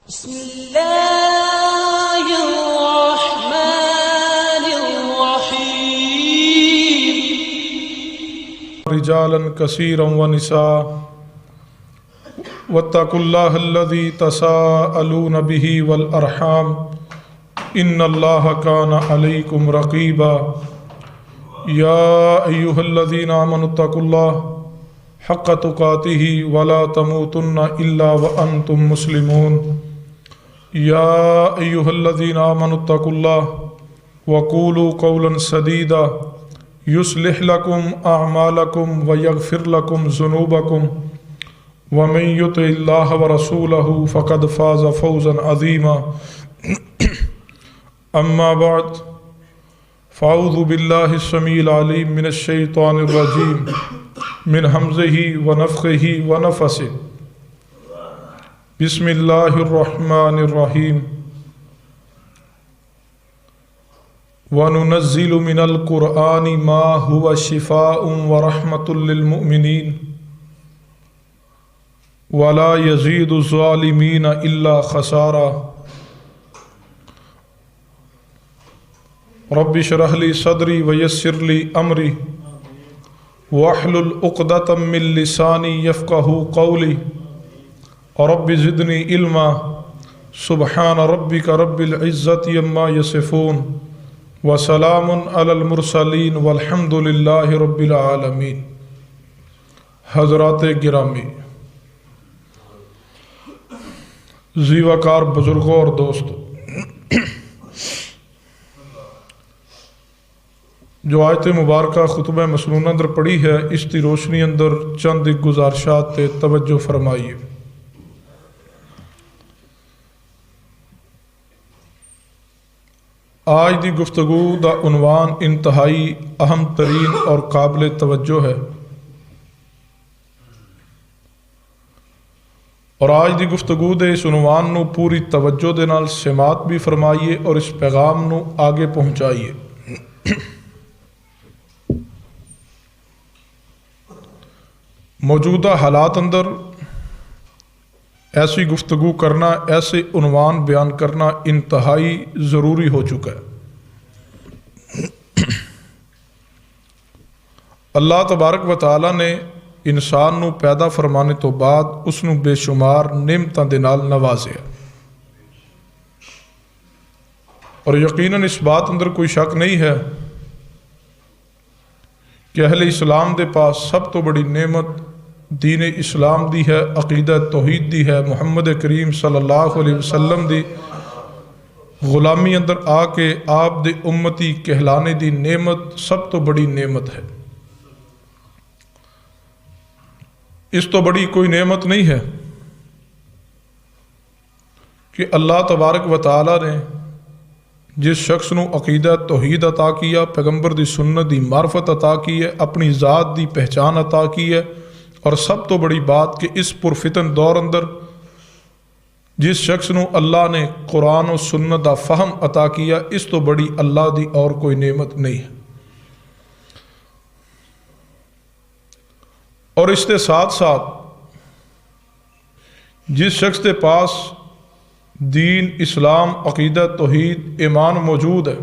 بسم اللہ الرحمن الرحیم رجالا کثیرا ونساء واتقوا اللہ الذی تساءلون به والارحام ان اللہ کان علیکم رقیبا یا ایہا الذین آمنوا اتقوا اللہ حق تقاتہ ولا تموتن الا وانتم مسلمون یا ایہا الذین آمنوا اتقوا اللہ وقولوا قولا سدیدا یصلح لکم اعمالکم ویغفر لکم ذنوبکم ومن یطع اللہ ورسولہ فقد فاز فوزا عظیما اما بعد فاعوذ باللہ السمیع العلیم من الشیطان الرجیم من حمزہ ونفخہ ونفثہ بسم اللہ الرحمن الرحیم وَنُنَزِّلُ مِنَ الْقُرْآنِ مَا هُوَ شِفَاءٌ وَرَحْمَةٌ لِّلْمُؤْمِنِينَ وَلَا يَزِيدُ الظَّالِمِينَ إِلَّا خَسَارًا رَبِّ اشْرَحْ لِي صَدْرِي وَيَسِّرْ لِي أَمْرِي وَاحْلُلْ عُقْدَةً مِّن لِّسَانِي يَفْقَهُوا قَوْلِي رَبِّ زِدْنِي عِلْمًا سُبْحَانَ رَبِّكَ رَبِّ الْعِزَّةِ عَمَّا يَصِفُونَ وسلام علی المرسلین والحمد للہ رب العالمین۔ حضرات گرامی، ذی وقار بزرگوں اور دوستوں، جو آیت مبارکہ خطبہ مسنونہ اندر پڑھی ہے، اس کی روشنی اندر چند ایک گزارشات تے توجہ فرمائیے۔ آج دی گفتگو دا عنوان انتہائی اہم ترین اور قابل توجہ ہے، اور آج دی گفتگو دے اس عنوان نو پوری توجہ دے نال سماعت بھی فرمائیے اور اس پیغام نو آگے پہنچائیے۔ موجودہ حالات اندر ایسی گفتگو کرنا، ایسے عنوان بیان کرنا انتہائی ضروری ہو چکا ہے۔ اللہ تبارک و تعالیٰ نے انسان نو پیدا فرمانے تو بعد اس نو بے شمار نعمتاں دے نال نوازیا، اور یقیناً اس بات اندر کوئی شک نہیں ہے کہ اہل اسلام دے پاس سب تو بڑی نعمت دین اسلام دی ہے، عقیدہ توحید دی ہے، محمد کریم صلی اللہ علیہ وسلم دی غلامی اندر آ کے آپ دے امتی کہلانے دی نعمت سب تو بڑی نعمت ہے۔ اس تو بڑی کوئی نعمت نہیں ہے کہ اللہ تبارک و تعالیٰ نے جس شخص نو عقیدہ توحید عطا کیا، پیغمبر دی سنت دی معرفت عطا کی ہے، اپنی ذات دی پہچان عطا کی ہے، اور سب تو بڑی بات کہ اس پرفتن دور اندر جس شخص نو اللہ نے قرآن و سنت دا فہم عطا کیا، اس تو بڑی اللہ دی اور کوئی نعمت نہیں ہے۔ اور اس کے ساتھ ساتھ جس شخص کے پاس دین اسلام عقیدہ توحید ایمان موجود ہے،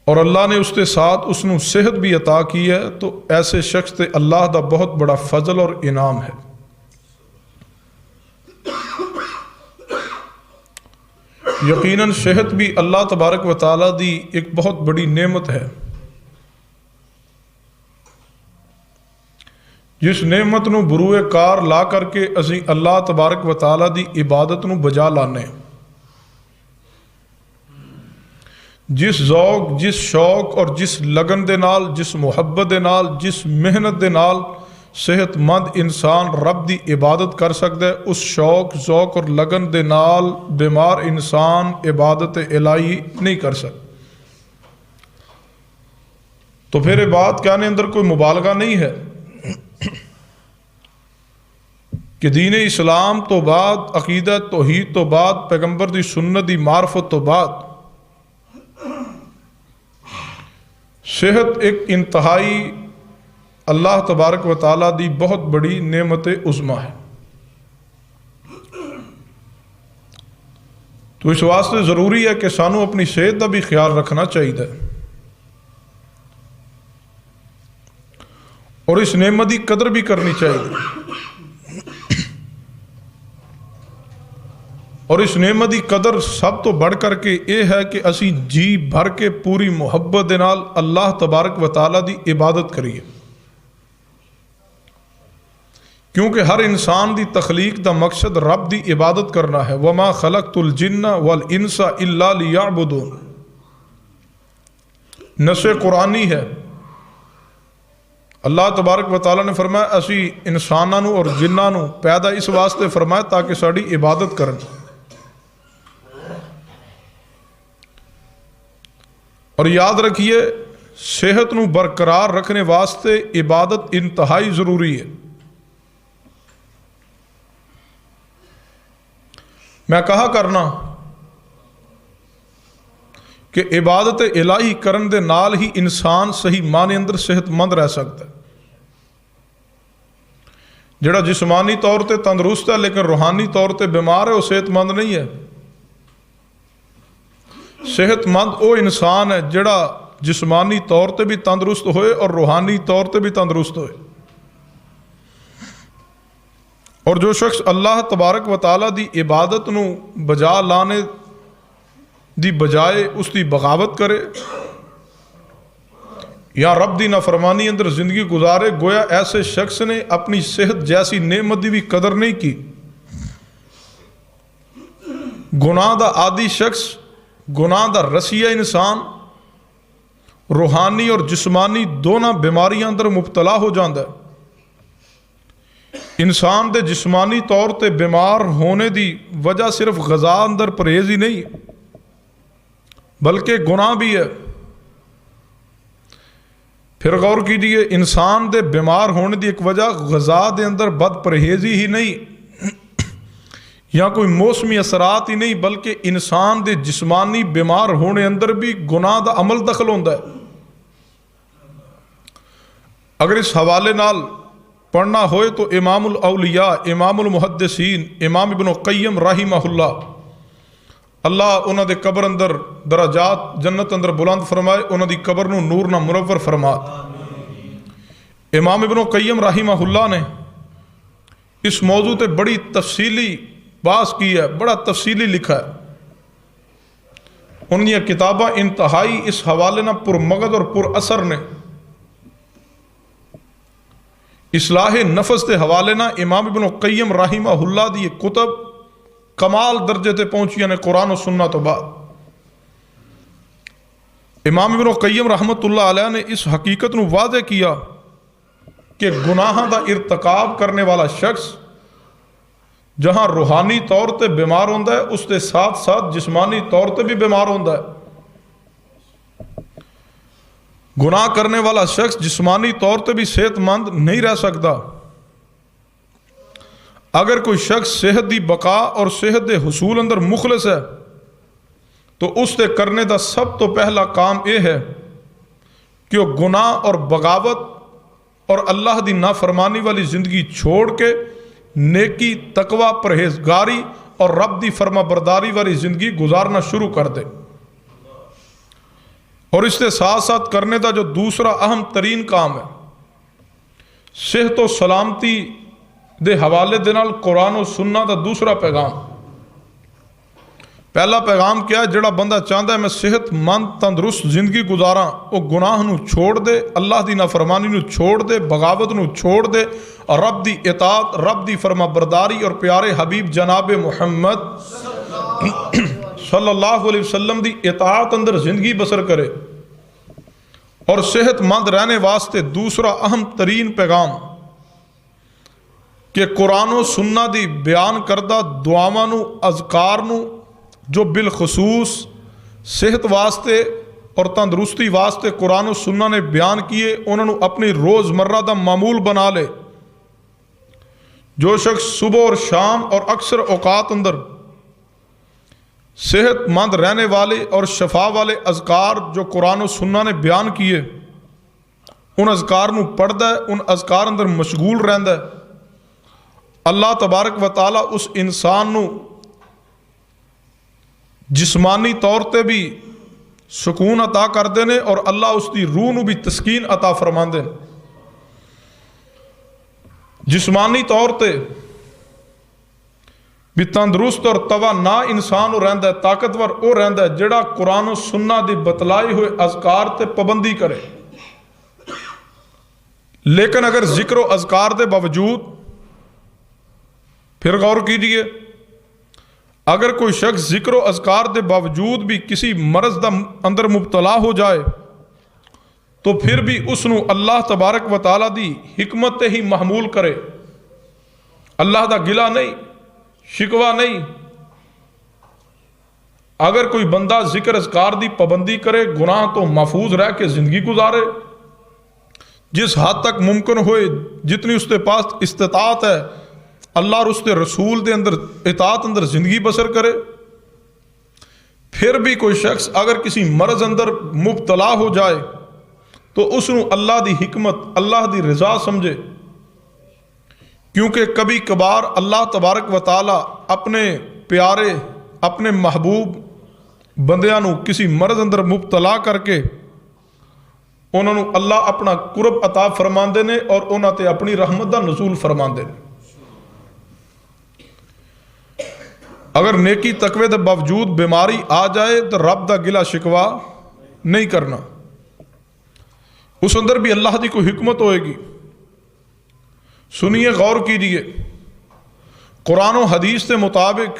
اور اللہ نے اس کے ساتھ اس نو صحت بھی عطا کی ہے، تو ایسے شخص تے اللہ دا بہت بڑا فضل اور انعام ہے۔ یقیناً صحت بھی اللہ تبارک و تعالیٰ دی ایک بہت بڑی نعمت ہے، جس نعمت نو بروئے کار لا کر کے اسی اللہ تبارک و تعالیٰ دی عبادت نو بجا لانے، جس ذوق، جس شوق اور جس لگن دے نال، جس محبت دے نال، جس محنت دے نال صحت مند انسان رب دی عبادت کر سکتا ہے، اس شوق، ذوق اور لگن دے نال بیمار انسان عبادت الہی نہیں کر سکتا۔ تو پھر یہ بات کہنے اندر کوئی مبالغہ نہیں ہے کہ دین اسلام تو بعد، عقیدہ توحید تو بعد، پیغمبر دی سنت دی معرفت تو بعد صحت ایک انتہائی اللہ تبارک و تعالیٰ دی بہت بڑی نعمت عظمیٰ ہے۔ تو اس واسطے ضروری ہے کہ سانو اپنی صحت کا بھی خیال رکھنا چاہیے اور اس نعمت کی قدر بھی کرنی چاہیے. اور اس نعمت کی قدر سب تو بڑھ کر کے یہ ہے کہ اسی جی بھر کے پوری محبت دے نال اللہ تبارک و تعالیٰ دی عبادت کریے، کیونکہ ہر انسان دی تخلیق دا مقصد رب دی عبادت کرنا ہے. وما خلقت الجن والانس الا لیعبدون، نص قرآنی ہے. اللہ تبارک و تعالیٰ نے فرمایا اسی انسانوں اور جنہوں پیدا اس واسطے فرمایا تاکہ ساری عبادت کرن. اور یاد رکھیے صحت نو برقرار رکھنے واسطے عبادت انتہائی ضروری ہے. میں کہا کرنا کہ عبادت الہی کرن دے نال ہی انسان صحیح معنی اندر صحت مند رہ سکتا ہے. جڑا جسمانی طور تے تندرست ہے لیکن روحانی طور تے بیمار ہے وہ صحت مند نہیں ہے. صحت مند وہ انسان ہے جڑا جسمانی طور تے بھی تندرست ہوئے اور روحانی طور تے بھی تندرست ہوئے. اور جو شخص اللہ تبارک و تعالیٰ دی عبادت نو بجا لانے دی بجائے اس دی بغاوت کرے یا رب دی نافرمانی اندر زندگی گزارے، گویا ایسے شخص نے اپنی صحت جیسی نعمت دی بھی قدر نہیں کی. گناہ دا عادی شخص، گناہ دا رسیہ انسان روحانی اور جسمانی دونوں بیماریاں اندر مبتلا ہو جاندہ ہے. انسان دے جسمانی طور تے بیمار ہونے دی وجہ صرف غذا اندر پرہیز ہی نہیں بلکہ گناہ بھی ہے. پھر غور کیجئے انسان دے بیمار ہونے دی ایک وجہ غذا دے اندر بد پرہیزی ہی نہیں یا کوئی موسمی اثرات ہی نہیں بلکہ انسان دے جسمانی بیمار ہونے اندر بھی گناہ دا عمل دخل ہوندہ ہے. اگر اس حوالے نال پڑھنا ہوئے تو امام الاولیاء، امام المحدثین، امام ابن القیم رحمہ اللہ انہاں دے قبر اندر درجات جنت اندر بلند فرمائے، انہاں دی قبر نو نور نہ منور فرما. امام ابن القیم رحمہ اللہ نے اس موضوع تے بڑی تفصیلی بحث کی ہے، بڑا تفصیلی لکھا ہے. ان کی کتاباں انتہائی اس حوالے نہ پرمغز اور پر اثر نے. اصلاح نفس کے حوالے نہ امام ابن القیم رحمہ اللہ دی کتب کمال درجے تے پہنچیاں نے قرآن و سنت تو بعد. امام ابن القیم رحمت اللہ علیہ نے اس حقیقت نو واضح کیا کہ گناہ دا ارتکاب کرنے والا شخص جہاں روحانی طور تے بیمار ہوندہ ہے اس کے ساتھ ساتھ جسمانی طور تے بھی بیمار ہوندہ ہے. گناہ کرنے والا شخص جسمانی طور تے بھی صحت مند نہیں رہ سکتا. اگر کوئی شخص صحت دی بقا اور صحت دے حصول اندر مخلص ہے تو اس تے کرنے دا سب تو پہلا کام یہ ہے کہ وہ گناہ اور بغاوت اور اللہ دی نافرمانی والی زندگی چھوڑ کے نیکی، تقوی، پرہیزگاری اور رب دی فرما برداری والی زندگی گزارنا شروع کر دے. اور اس کے ساتھ ساتھ کرنے دا جو دوسرا اہم ترین کام ہے صحت و سلامتی دے حوالے دے نال قرآن و سنت دا دوسرا پیغام. پہلا پیغام کیا ہے؟ جڑا بندہ چاہتا ہے میں صحت مند تندرست زندگی گزاراں وہ گناہ نو چھوڑ دے، اللہ دی نافرمانی نو چھوڑ دے، بغاوت نو چھوڑ دے اور رب دی اطاعت، رب دی فرما برداری اور پیارے حبیب جناب محمد صلی اللہ علیہ وسلم دی اطاعت اندر زندگی بسر کرے. اور صحت مند رہنے واسطے دوسرا اہم ترین پیغام کہ قرآن و سنت دی بیان کردہ دعاواں نو، اذکار نو جو بالخصوص صحت واسطے اور تندرستی واسطے قرآن و سنت نے بیان کیے انہوں اپنی روز مرہ دا معمول بنا لے. جو شخص صبح اور شام اور اکثر اوقات اندر صحت مند رہنے والے اور شفا والے اذکار جو قرآن و سنت نے بیان کیے ان اذکار نو پڑھدا ہے، ان اذکار اندر مشغول رہندا ہے، اللہ تبارک و تعالی اس انسان نو جسمانی طور تے بھی سکون عطا کردے نے اور اللہ اس دی روح نو بھی تسکین عطا فرماندے نے۔ جسمانی طور تے بھی تندرست اور توانا انسان ہو رہندا ہے، طاقتور وہ رہندا ہے جڑا قرآن و سنت دی بتلائے ہوئے اذکار تے پابندی کرے۔ لیکن اگر ذکر و اذکار دے باوجود، پھر غور کیجئے، اگر کوئی شخص ذکر و اذکار دے باوجود بھی کسی مرض دا اندر مبتلا ہو جائے تو پھر بھی اس نو اللہ تبارک و تعالیٰ دی حکمت ہی محمول کرے، اللہ دا گلہ نہیں، شکوہ نہیں۔ اگر کوئی بندہ ذکر اذکار دی پابندی کرے، گناہ تو محفوظ رہ کے زندگی گزارے، جس حد تک ممکن ہوئے، جتنی اس کے پاس استطاعت ہے، اللہ اور اس کے رسول دے اندر اطاعت اندر زندگی بسر کرے۔ پھر بھی کوئی شخص اگر کسی مرض اندر مبتلا ہو جائے تو اس نو اللہ دی حکمت، اللہ دی رضا سمجھے، کیونکہ کبھی کبھار اللہ تبارک و تعالی اپنے پیارے، اپنے محبوب بندیاں نو کسی مرض اندر مبتلا کر کے انہوں نے اللہ اپنا قرب عطا فرماندے نے اور انہوں تے اپنی رحمت دا نزول فرماندے نے۔ اگر نیکی تقوی دے باوجود بیماری آ جائے تو رب دا گلہ شکوا نہیں کرنا، اس اندر بھی اللہ دی کوئی حکمت ہوئے گی۔ سنیے، غور کیجئے، قرآن و حدیث کے مطابق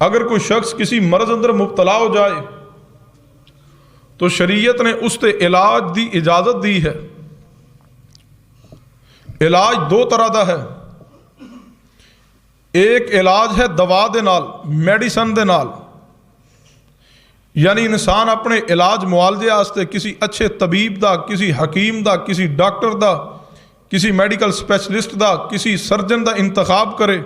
اگر کوئی شخص کسی مرض اندر مبتلا ہو جائے تو شریعت نے اس تے علاج دی اجازت دی ہے۔ علاج دو طرح دا ہے، ایک علاج ہے دوا دے نال، میڈیسن دے نال، یعنی انسان اپنے علاج معالجے واسطے کسی اچھے طبیب دا، کسی حکیم دا، کسی ڈاکٹر دا، کسی میڈیکل سپیشلسٹ دا، کسی سرجن دا انتخاب کرے،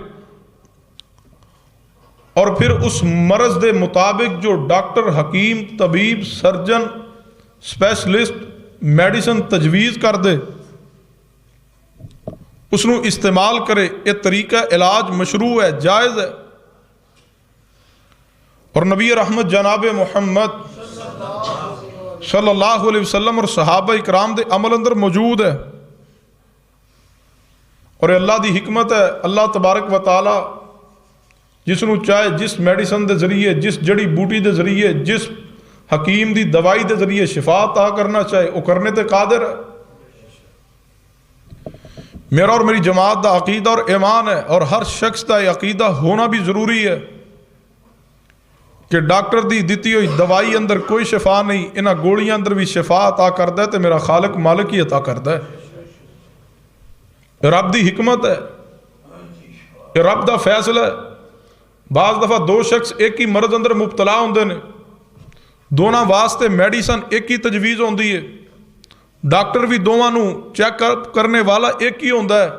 اور پھر اس مرض دے مطابق جو ڈاکٹر، حکیم، طبیب، سرجن، سپیشلسٹ میڈیسن تجویز کر دے اس نو استعمال کرے۔ یہ طریقہ علاج مشروع ہے، جائز ہے، اور نبی رحمت جناب محمد صلی اللہ علیہ وسلم اور صحابہ اکرام دے عمل اندر موجود ہے، اور اللہ دی حکمت ہے۔ اللہ تبارک و تعالی جس نو چاہے جس میڈیسن دے ذریعے، جس جڑی بوٹی دے ذریعے، جس حکیم دی دوائی دے ذریعے شفا عطا کرنا چاہے وہ کرنے تے قادر ہے۔ میرا اور میری جماعت دا عقیدہ اور ایمان ہے، اور ہر شخص دا یہ عقیدہ ہونا بھی ضروری ہے کہ ڈاکٹر دی دیتی ہوئی دوائی اندر کوئی شفا نہیں، انہاں گولیاں اندر بھی شفا عطا کردا ہے تے میرا خالق مالک ہی عطا کردا ہے۔ رب دی حکمت ہے، یہ رب دا فیصلہ ہے۔ بعض دفعہ دو شخص ایک ہی مرض اندر مبتلا ہوندے نے، دونوں واسطے میڈیسن ایک ہی تجویز ہوندی ہے، ڈاکٹر بھی دونوں نو چیک کرنے والا ایک ہی ہوندا ہے،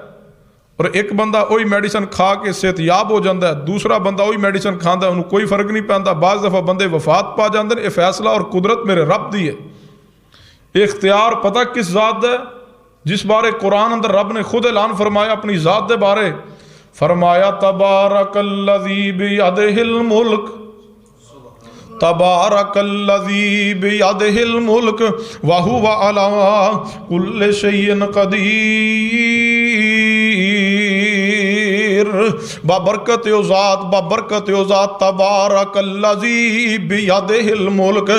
اور ایک بندہ وہی میڈیسن کھا کے صحت یاب ہو جاتا ہے، دوسرا بندہ وہی میڈیسن کھاندا ہے، انہوں کوئی فرق نہیں پیندا۔ بعض دفعہ بندے وفات پا جاندے ہیں۔ یہ فیصلہ اور قدرت میرے رب دی ہے۔ اختیار پتہ کس ذات دا ہے؟ جس بارے قرآن اندر رب نے خود اعلان فرمایا اپنی ذات دے بارے، فرمایا تبارک الذی بیدہ الملک، تبارک الذی بیدہ الملک وہو علی کل شیء قدیر۔ بابرکت او ذات، بابرکت او ذات، تبارک الذی بیدہ الملک،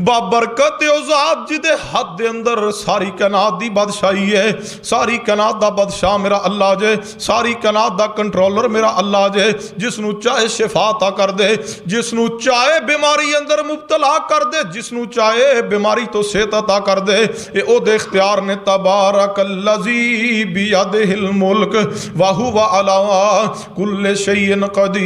بابرکت او ذات جدے حد دے اندر ساری کائنات دی بادشاہی ہے، ساری کائنات دا بادشاہ میرا اللہ جے، ساری کائنات دا کنٹرولر میرا اللہ جے، جس نو چاہے شفا عطا کر دے، جس نو چاہے بیماری اندر مبتلا کر دے، جس نو چاہے بیماری تو صحت عطا کر دے، اے او دے اختیار نے۔ تبارک الذی بیدہ الملک وہو علی کل شیء قدیر۔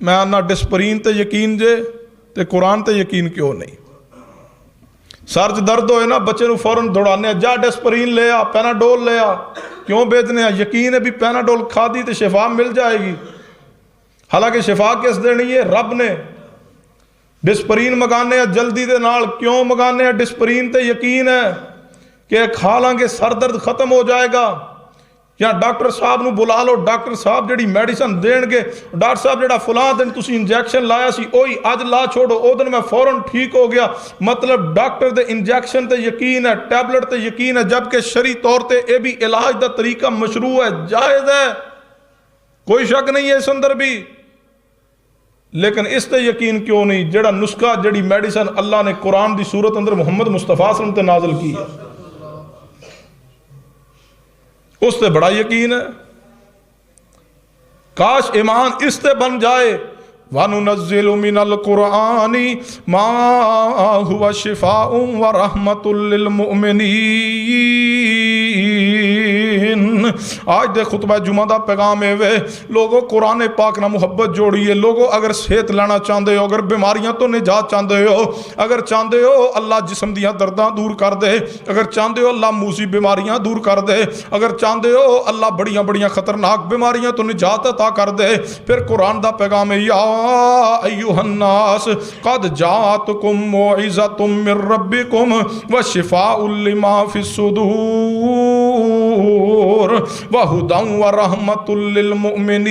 میں آنا ڈسپرین تے یقین جے تے قرآن تے یقین کیوں نہیں؟ سر چ درد ہوئے نا بچے نو فوراً دوڑانے جا ڈسپرین لے آ، پیناڈول لے آ، کیوں بھیجنے آ؟ یقین ہے بھی پیناڈول کھا دی تے شفا مل جائے گی، حالانکہ شفا کس دینی ہے؟ رب نے۔ ڈسپرین مگانے جلدی دے نال، کیوں مگانے؟ ڈسپرین تے یقین ہے کہ کھا لیں گے سر درد ختم ہو جائے گا، یا ڈاکٹر صاحب نو بلا لو، ڈاکٹر صاحب جڑی میڈیسن دین گے، ڈاکٹر صاحب جڑا فلاں دن تسی انجیکشن لایا سی اوہی اج لا چھوڑو، او دن میں فوراً ٹھیک ہو گیا۔ مطلب ڈاکٹر دے انجیکشن تے یقین ہے، ٹیبلٹ تے یقین ہے، جبکہ شرعی طور تے اے بھی علاج دا طریقہ مشروع ہے، جائز ہے، کوئی شک نہیں ہے اس اندر بھی، لیکن اس تے یقین کیوں نہیں جڑا نسخہ جڑی میڈیسن اللہ نے قرآن دی صورت اندر محمد مصطفیٰ صلی اللہ علیہ وسلم تے نازل کی ہے، اس تے بڑا یقین ہے۔ کاش ایمان اس تے بن جائے، وَنُنَزِّلُ مِنَ الْقُرْآنِ مَا هُوَ شِفَاءٌ وَرَحْمَةٌ لِّلْمُؤْمِنِينَ۔ آج دے خطبہ جمعہ دا پیغام ہے لوگوں قرآن پاک نہ محبت جوڑیے، لوگوں اگر صحت لینا چاہتے ہو، اگر بیماریاں تو نجات چاہتے ہو، اگر چاہتے ہو اللہ جسم دیاں درداں دور کر دے، اگر چاہتے ہو اللہ موذی بیماریاں دور کر دے، اگر چاہتے ہو اللہ بڑیاں بڑیاں خطرناک بیماریاں تو نجات عطا کر دے، پھر قرآن دا پیغام ہے یا ایھا الناس قد جاءتکم موعظۃ من ربکم وشفاء لما فی الصدور وہدی ورحمۃ للمؤمنین۔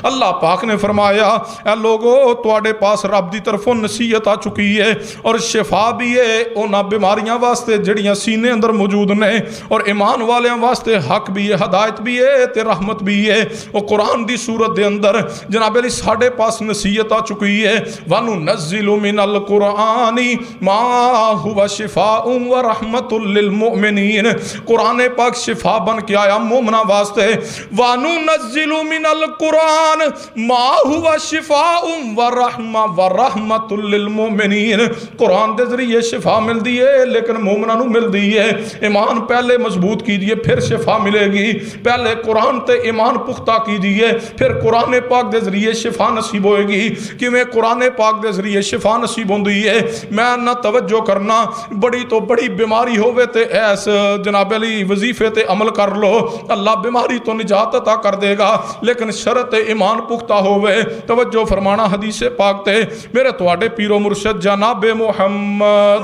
اللہ پاک نے فرمایا اے لوگو تواڈے پاس رب دی طرفوں نصیحت آ چکی ہے اور شفا بھی ہے انہاں بیماریاں واسطے جڑیاں سینے اندر موجود نے، اور ایمان والیاں واسطے حق بھی ہے، ہدایت بھی ہے تے رحمت بھی ہے۔ وہ قرآن دی صورت دے اندر جناب علی ساڈے پاس نصیحت آ چکی ہے، وَنُنَزِّلُ مِنَ الْقُرْآنِ مَا هُوَ شِفَاءٌ وَرَحْمَةٌ لِّلْمُؤْمِنِينَ۔ قرآن پاک شفا بن کے آیا مومنہ واسطے، وَنُنَزِّلُ مِنَ الْقُرْآنِ مَا هُوَ شِفَاءٌ وَرَحْمَةٌ لِّلْمُؤْمِنِينَ۔ قرآن دے ذریعے شفا مل دی ہے لیکن مومنہ نو مل دی ہے۔ ایمان پہلے مضبوط کیجئے پھر شفا ملے گی، پہلے قرآن تے ایمان پختہ کیجئے پھر قرآن پاک دے ذریعے شفا نصیب ہوئے گی۔ کہ میں قرآن پاک دے ذریعے شفا نصیب ہوندی ہے، میں نہ توجہ کرنا بڑی تو بڑی بیماری ہوئے تے ایس جناب علی وظیفے تے عمل کر لو، اللہ بیماری تو نجات عطا کر دے گا، لیکن شرط ایمان پختہ ہوئے۔ توجہ فرمانا حدیث پاک تے میرے تواڈے پیرو مرشد جناب محمد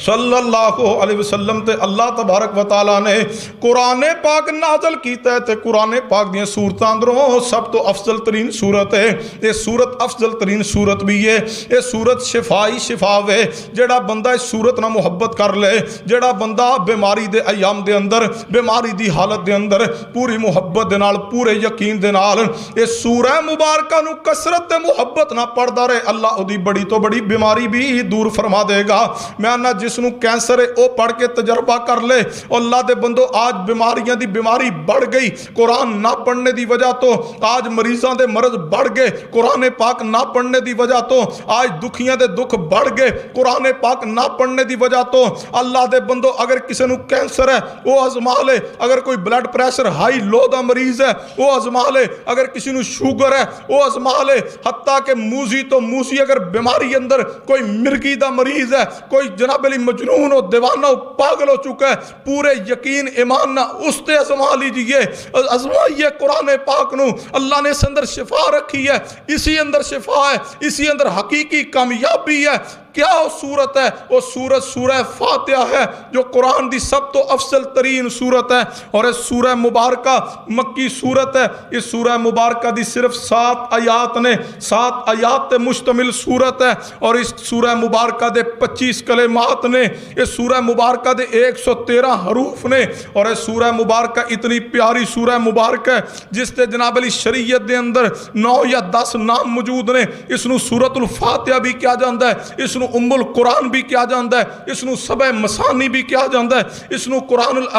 صلی اللہ علیہ وسلم تے اللہ تبارک و تعالیٰ نے قرآن پاک نازل کیتا ہے تے قرآن پاک دیاں صورتاں اندروں سب تو افضل ترین صورت ہے، یہ صورت افضل ترین صورت بھی ہے، یہ صورت شفائی شفاوے۔ جڑا بندہ اس صورت نہ محبت کر لے، جڑا بندہ بیماری دے ایام دے اندر، بیماری دی حالت دے اندر پوری محبت دے نال، پورے یقین دے نال اس سورہ مبارکہ نو کثرت دے محبت نہ پڑھدا رہے، اللہ دی بڑی تو بڑی بیماری بھی دور فرما دے گا۔ میں نہ جس نو کینسر ہے او پڑھ کے تجربہ کر لے، اللہ دے بندو آج بیماریاں دی بیماری بڑھ گئی، قرآن نہ پڑھنے دی وجہ تو آج مریضاں دے مرض بڑھ گئے، قرآن پاک نہ پڑھنے دی وجہ تو آج دکھیاں دے دکھ بڑھ گئے، قرآن پاک نہ پڑھنے دی وجہ تو اللہ دے بندو اگر کسی نو کینسر ہے وہ آزما لے، اگر کوئی بلڈ پریشر ہائی لو دا مریض ہے وہ آزما لے، اگر کسی نو شوگر ہے وہ آزما لے، حتیٰ کہ موذی تو موذی اگر بیماری اندر کوئی مرگی دا مریض ہے، کوئی جناب علی مجنون ہو، دیوانہ ہو، پاگل ہو چکا ہے، پورے یقین ایمان نہ اس تے ازما لیجئے، ازمائیے قرآن پاک نو، اللہ نے اس اندر شفا رکھی ہے، اسی اندر شفا ہے، اسی اندر حقیقی کامیابی ہے۔ کیا وہ صورت ہے؟ وہ صورت سورہ فاتحہ ہے جو قرآن دی سب تو افضل ترین صورت ہے، اور اس سورہ مبارکہ مکی صورت ہے۔ اس سورہ مبارکہ دی صرف 7 آیات نے، 7 آیات تے مشتمل صورت ہے، اور اس سورہ مبارکہ دے 25 کلمات نے، اس سورہ مبارکہ دے 113 حروف نے، اور اس سورہ مبارکہ اتنی پیاری سورہ مبارکہ ہے جس تے جناب علی شریعت دے اندر 9 یا 10 نام موجود نے۔ اس نو سورۃ الفاتحہ بھی کیا جاندہ ہے، اس نو ਨੂੰ ਉਮੁਲ ਕੁਰਾਨ ਵੀ ਕਿਹਾ ਜਾਂਦਾ ਹੈ, ਇਸ ਨੂੰ ਸਬੈ ਮਸਾਨੀ ਵੀ ਕਿਹਾ ਜਾਂਦਾ ਹੈ, ਇਸ ਨੂੰ ਕੁਰਾਨੁਲ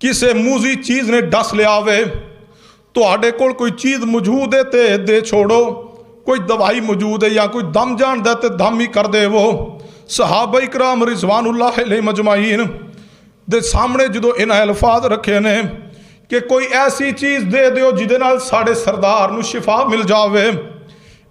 ਕਿਸੇ ਮੂਜ਼ੀ ਚੀਜ਼ ਨੇ ਡਸ ਲਿਆ ਵੇ, ਤੁਹਾਡੇ ਕੋਲ ਕੋਈ ਚੀਜ਼ ਮੌਜੂਦ ਹੈ ਤੇ ਦੇ ਛੋੜੋ, ਕੋਈ ਦਵਾਈ ਮੌਜੂਦ ਹੈ ਜਾਂ ਕੋਈ ਦਮ ਜਾਣਦਾ ਤੇ ਦਮ ਹੀ ਕਰ ਦੇਵੋ। ਸਹਾਬਾ ਇਕਰਾਮ ਰਿਜ਼ਵਾනුல்லாਹ ਅਲੈਹਿਮ ਅਜਮਾਈਨ ਦੇ ਸਾਹਮਣੇ ਜਦੋਂ ਇਹਨਾਂ ਅਲਫਾਜ਼ ਰੱਖੇ ਨੇ ਕਿ ਕੋਈ ਐਸੀ ਚੀਜ਼ ਦੇ ਦਿਓ ਜਿਹਦੇ ਨਾਲ ਸਾਡੇ ਸਰਦਾਰ ਨੂੰ ਸ਼ਿਫਾ ਮਿਲ ਜਾਵੇ।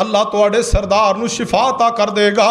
ਅੱਲਾਹ ਤੁਹਾਡੇ ਸਰਦਾਰ ਨੂੰ ਸ਼ਿਫਾ ਅਤਾ ਕਰ ਦੇਗਾ,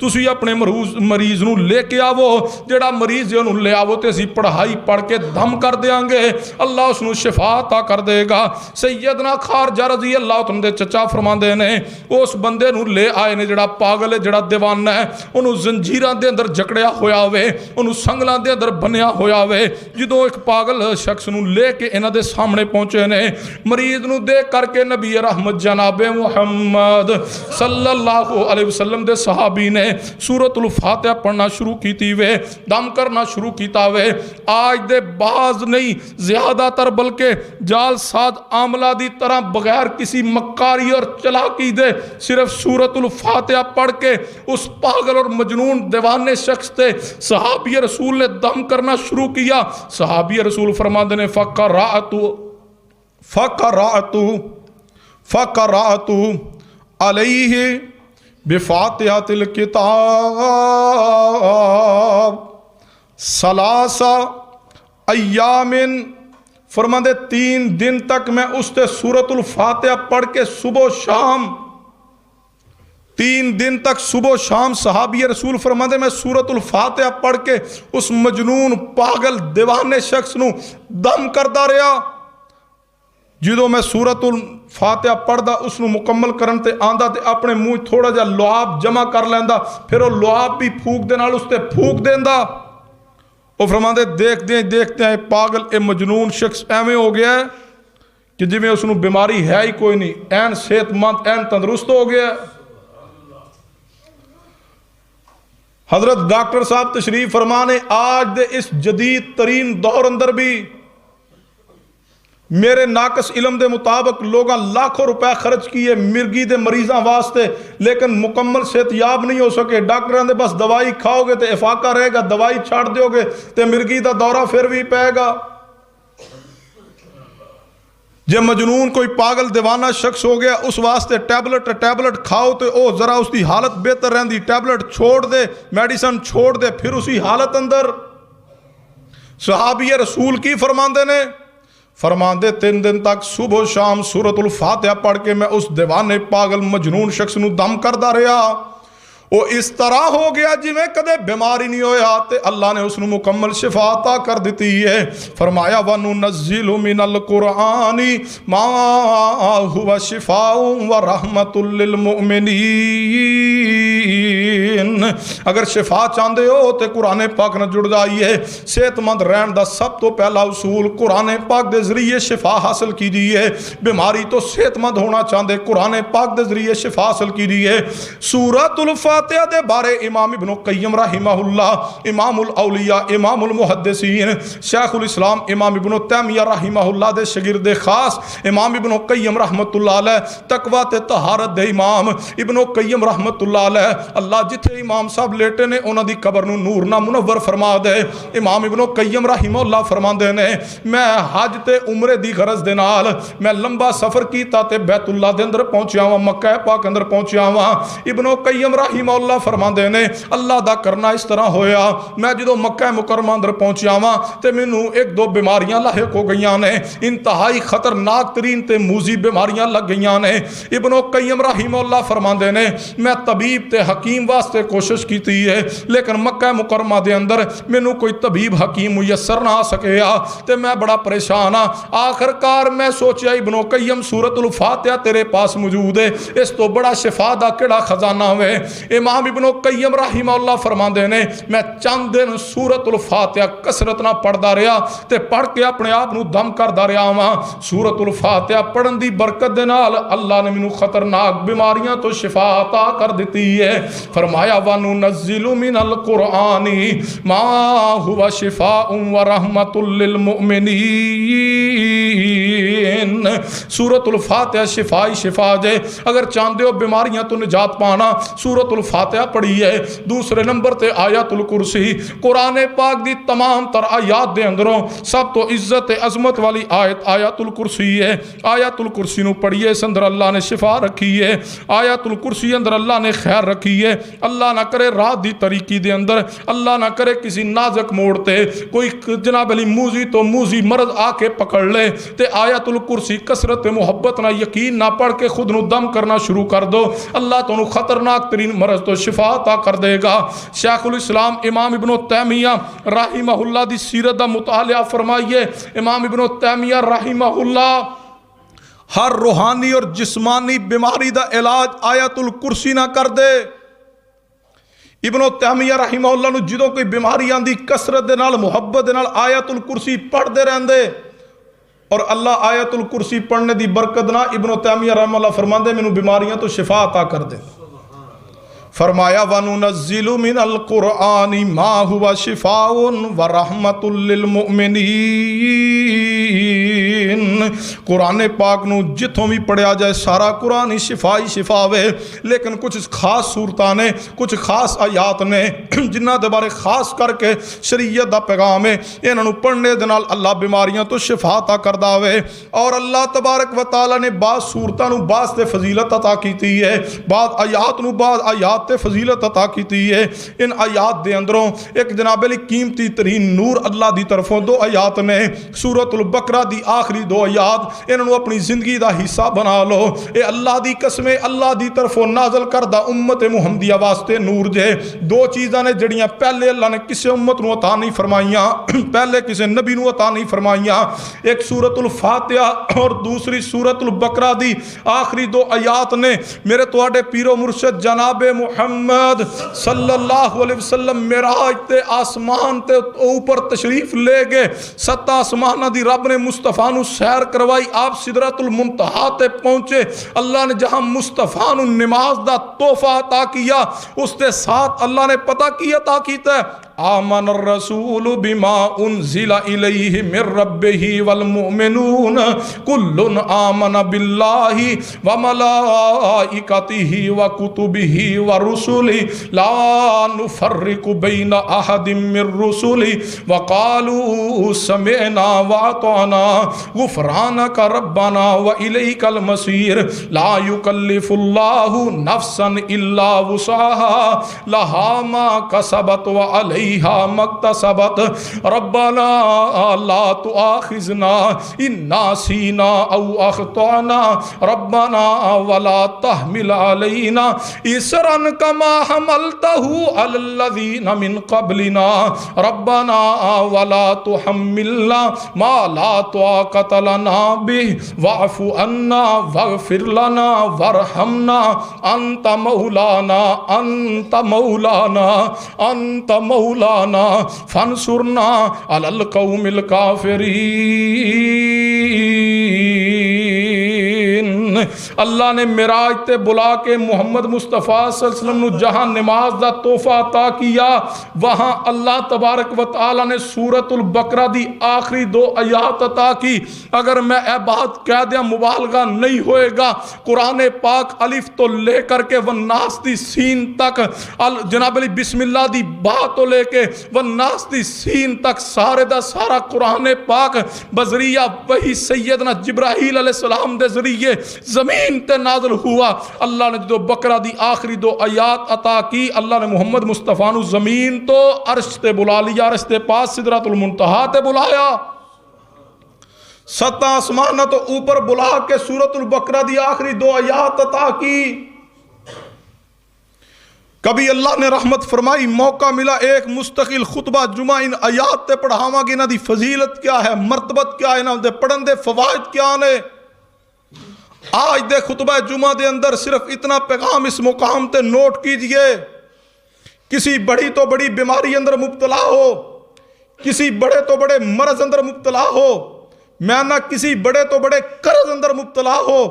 تسی اپنے مریض نو لے کے آو, جڑا مریض ہے انہوں لے آو تے اسی پڑھائی پڑھ کے دم کر دیاں گے, اللہ اس نو شفا عطا کر دے گا. سیدنا خارجہ رضی اللہ عنہ دے چچا فرماندے نے اس بندے نو لے آئے نے جڑا پاگل ہے, جڑا دیوانہ ہے, انہوں زنجیراں دے اندر جکڑیا ہویا ہوئے, انہوں سنگلاں دے اندر بنیا ہویا ہوئے. جدوں ایک پاگل شخص نو لے کے انہاں دے سامنے پہنچے نے, مریض نو دیکھ کر کے نبی رحمت جناب محمد صلی اللہ علیہ وسلم دے صحابی نے سورۃ الفاتحہ پڑھنا شروع کیتی وے, دم کرنا شروع کیتا وے. آج دے بعض نہیں زیادہ تر بلکہ جال ساد عاملہ دی طرح بغیر کسی مکاری اور چلاکی دے صرف سورۃ الفاتحہ پڑھ کے اس پاگل اور مجنون دیوانے شخص تے صحابی رسول نے دم کرنا شروع کیا. صحابی رسول فرماندے نے فقرأت علیہ بفاتحۃ الکتاب ثلاث ایام, فرماندے 3 دن تک میں اس تے سورۃ الفاتحہ پڑھ کے صبح و شام 3 دن تک صبح و شام صحابی رسول فرماندے میں سورۃ الفاتحہ پڑھ کے اس مجنون پاگل دیوانے شخص نو دم کردا رہا. جدوں میں سورۃ الفاتحہ پڑھدا اس نو مکمل کرن تے آندا تے اپنے منہ تھوڑا جا لعاب جمع کر لیندا, پھر وہ لعاب بھی پھوک دے نال اس تے پھوک دیندا. وہ فرماندے دیکھتے ہیں پاگل اے مجنون شخص ایویں ہو گیا ہے کہ جی میں اس نو بیماری ہے ہی کوئی نہیں, این صحت مند این تندرست ہو گیا ہے. حضرت ڈاکٹر صاحب تشریف فرمانے آج دے اس جدید ترین دور اندر بھی میرے ناقص علم دے مطابق لوگاں لاکھوں روپے خرچ کیے مرگی دے مریضاں واسطے, لیکن مکمل صحت یاب نہیں ہو سکے. ڈاکٹراں دے بس دوائی کھاؤ گے تے افاقہ رہے گا, دوائی چھاڑ دیو گے تے مرگی دا دورہ پھر بھی پائے گا. جے مجنون کوئی پاگل دیوانہ شخص ہو گیا اس واسطے ٹیبلٹ کھاؤ تے او ذرا اس دی حالت بہتر رہندی, ٹیبلٹ چھوڑ دے, میڈیسن چھوڑ دے, پھر اسی حالت اندر. صحابی رسول کی فرماندے نے, فرماندے 3 دن تک صبح و شام سورۃ الفاتحہ پڑھ کے میں اس دیوانے پاگل مجنون شخص نو دم کردا رہا. وہ اس طرح ہو گیا جی میں کدے بیماری نہیں ہویا تے اللہ نے اس نو مکمل شفا عطا کر دیتی ہے. فرمایا وَنُنَزِّلُ مِنَ الْقُرْآنِ مَا هُوَ شِفَاءٌ وَرَحْمَةٌ لِّلْمُؤْمِنِينَ. اگر شفا چاہندے ہو تے قرآن پاک نہ جڑ جائیے. صحت مند رہن دا سب تو پہلا اصول قرآن پاک دے ذریعے شفا حاصل کیجیے. بیماری تو صحت مند ہونا چاہندے قرآن پاک دے ذریعے شفا حاصل کیجیے. سورۃ الفاتحہ دے بارے امام ابن قیم رحمہ اللہ, امام الاولیاء, امام المحدثین, شیخ الاسلام امام ابن تیمیہ رحمہ اللہ دے شاگرد خاص امام ابن قیم رحمت اللہ علیہ, تقوی تے طہارت دے امام ابن قیم رحمت اللہ علیہ, اللہ جتھے امام صاحب لیٹے نے انہاں دی قبر نو نور نہ منور فرما دے. امام ابن قیم رحمہ اللہ فرماندے نے میں حج تے عمرے دی غرض دے نال میں لمبا سفر کیتا تے بیت اللہ دے اندر پہنچیا ہوا, مکہ پاک اندر پہنچیا ہوا. ابن قیم رحمہ اللہ فرماندے نے اللہ دا کرنا اس طرح ہویا, میں جدو مکہ مکرمہ اندر پہنچیا ہوا تے مینوں 1-2 بیماریاں لاحق ہو گئیاں نے, انتہائی خطرناک ترین تے موذی بیماریاں لگ گئیاں نے. ابن قیم رحمہ اللہ فرماندے نے میں طبیب تے حکیم واسطے کوشش کیتی ہے, لیکن مکہ مکرمہ دے اندر مینوں کوئی طبیب حکیم میسر نہ آ سکیا تے میں بڑا پریشان ہاں. آخر کار میں سوچیا ابن قیم سورۃ الفاتحہ تیرے پاس موجود ہے, اس تو بڑا شفا دا کیڑا خزانہ ہوئے. امام ابن قیم رحمہ اللہ فرماندے نے میں چند دن سورۃ الفاتحہ کثرت نہ پڑھدا رہا تے پڑھ کے اپنے آپ نو دم کردا رہا ہاں. سورۃ الفاتحہ پڑھن دی برکت دے نال اللہ نے مینوں خطرناک بیماریاں تو شفا عطا کر دیتی ہے. فرمایا وَنُنَزِّلُ مِنَ الْقُرْآنِ مَا هُوَ شِفَاءٌ وَرَحْمَةٌ لِّلْمُؤْمِنِينَ. سورۃ الفاتحہ شفا جے, اگر چاہندے ہو بیماریاں تو نجات پانا سورۃ الفاتحہ پڑھی ہے، دوسرے نمبر تے آیت الکرسی۔ قرآن پاک دی تمام تر آیات دے اندروں سب تو عزت عظمت والی آیت آیت الکرسی ہے۔ آیت الکرسی نو پڑھیے، اس اندر اللہ نے شفا رکھی ہے، آیت الکرسی اندر اللہ نے خیر رکھی ہے۔ اللہ نہ کرے رات دی طریقی دے اندر، اللہ نہ کرے کسی نازک موڑتے کوئی جناب علی موزی تو موزی مرض آ کے پکڑ لے تے آیت الکرسی کثرت محبت نہ یقین نہ پڑھ کے خود نو دم کرنا شروع کر دو، اللہ تو خطرناک ترین مرض تو شفا عطا کر دے گا۔ شیخ الاسلام امام ابن تیمیہ رحمہ اللہ دی سیرت دا مطالعہ فرمائیے۔ امام ابن تیمیہ رحمہ اللہ ہر روحانی اور جسمانی بیماری دا علاج آیت الکرسی نہ کر دے۔ ابن تیمیہ رحمہ اللہ نو جدوں کوئی بیماری آندی کثرت دے نال محبت دے نال آیت الکرسی پڑھ دے رہندے اور اللہ آیت الکرسی پڑھنے دی برکت نہ ابن تیمیہ رحمہ اللہ فرماندے مینوں بیماریاں تو شفا عطا کر دے۔ فرمایا وَنُنَزِّلُ مِنَ الْقُرْآنِ مَا هُوَ شِفَاءٌ وَرَحْمَةٌ لِّلْمُؤْمِنِينَ۔ قرآن پاک نو جتوں بھی پڑھیا جائے سارا قرآن ہی شفائی شفا وے، لیکن کچھ خاص صورتاں نے، کچھ خاص آیات نے جنہ دے بارے خاص کر کے شریعت دا پیغام ہے، انہاں نو پڑھنے دے نال اللہ بیماریاں تو شفا عطا کردا وے۔ اور اللہ تبارک و تعالی نے بعض صورتاں نو بعض تے فضیلت عطا کیتی ہے، بعض آیات نو بعض آیات تے فضیلت عطا کیتی ہے۔ ان آیات دے اندروں ایک جناب علی قیمتی ترین نور اللہ دی طرفوں دو آیات نے، سورۃ البقرہ دی آخری دو آیات، انہوں اپنی زندگی دا حصہ بنا لو۔ اے اللہ دی قسمیں اللہ دی طرفوں نازل کردہ امت محمدیہ واسطے نور جے۔ دو چیزاں نے جڑیاں پہلے اللہ نے کسے امت نو عطا نہیں فرمائیاں، پہلے کسے نبی نو عطا نہیں فرمائیاں، ایک سورۃ الفاتحہ اور دوسری سورۃ البقرہ دی آخری دو آیات نے میرے تواڈے پیر و مرشد جناب محمد صلی اللہ علیہ وسلم معراج تے آسمان تے اوپر تشریف لے گئے، ست آسمانہ دی رب نے مصطفیٰ نو سیر کروائی، آپ سدرۃ المنتہا تے پہنچے، اللہ نے جہاں مصطفیٰ نو نماز دا تحفہ عطا کیا اس کے ساتھ اللہ نے پتہ کی عطا کیتا ہے آمن الرسول بما انزل الیہ من ربہ والمؤمنون کل آمن باللہ وملائکتہ وکتبہ ورسلہ لا نفرق بین احد من رسلہ وقالوا سمعنا واطعنا غفرانک ربنا والیک المصیر لا یکلف اللہ نفسا الا وسعها لها ما کسبت وعلیہ مکتسبت ربنا لا تؤاخذنا ان نسینا او اخطأنا ربنا ولا تحمل علینا اسرا کما حملته علی الذین من قبلنا ربنا ولا تحملنا ما لا طاقت لنا به واعف عنا واغفر لنا وارحمنا انت مولانا انت مولانا انت مولانا فانصرنا علی القوم الکافرین۔ اللہ نے معراج تے بلا کے محمد مصطفیٰ صلی اللہ علیہ وسلم نو جہاں نماز دا تحفہ عطا کیا، وہاں اللہ تبارک و تعالی نے سورۃ البقرہ دی آخری دو آیات عطا کی۔ اگر میں اے بات کہہ دیا مبالغہ نہیں ہوئے گا، قرآن پاک الف تو لے کر کے والناس دی سین تک، جناب علی بسم اللہ دی با تو لے کے والناس دی سین تک سارے دا سارا قرآن پاک بذریعہ وہی سیدنا جبرائیل علیہ السلام دے ذریعے زمین تے نازل ہوا۔ اللہ نے جو بقرہ دی آخری دو آیات عطا کی، اللہ نے محمد مصطفیٰ نو زمین تو عرش تے بلا لیا، عرش تے پاس سدرۃ المنتہا تے بلایا، ست آسمانہ تو اوپر بلا کے سورۃ البقرہ دی آخری دو آیات عطا کی۔ کبھی اللہ نے رحمت فرمائی، موقع ملا ایک مستقل خطبہ جمعہ ان آیات تے پڑھاواں گے، انہاں دی فضیلت کیا ہے، مرتبت کیا ہے، انہاں دے پڑھن دے فوائد کیا نے۔ آج دے خطبہ جمعہ دے اندر صرف اتنا پیغام اس مقام تے نوٹ کیجئے، کسی بڑی تو بڑی بیماری اندر مبتلا ہو، کسی بڑے تو بڑے مرض اندر مبتلا ہو، میں نہ کسی بڑے تو بڑے قرض اندر مبتلا ہو،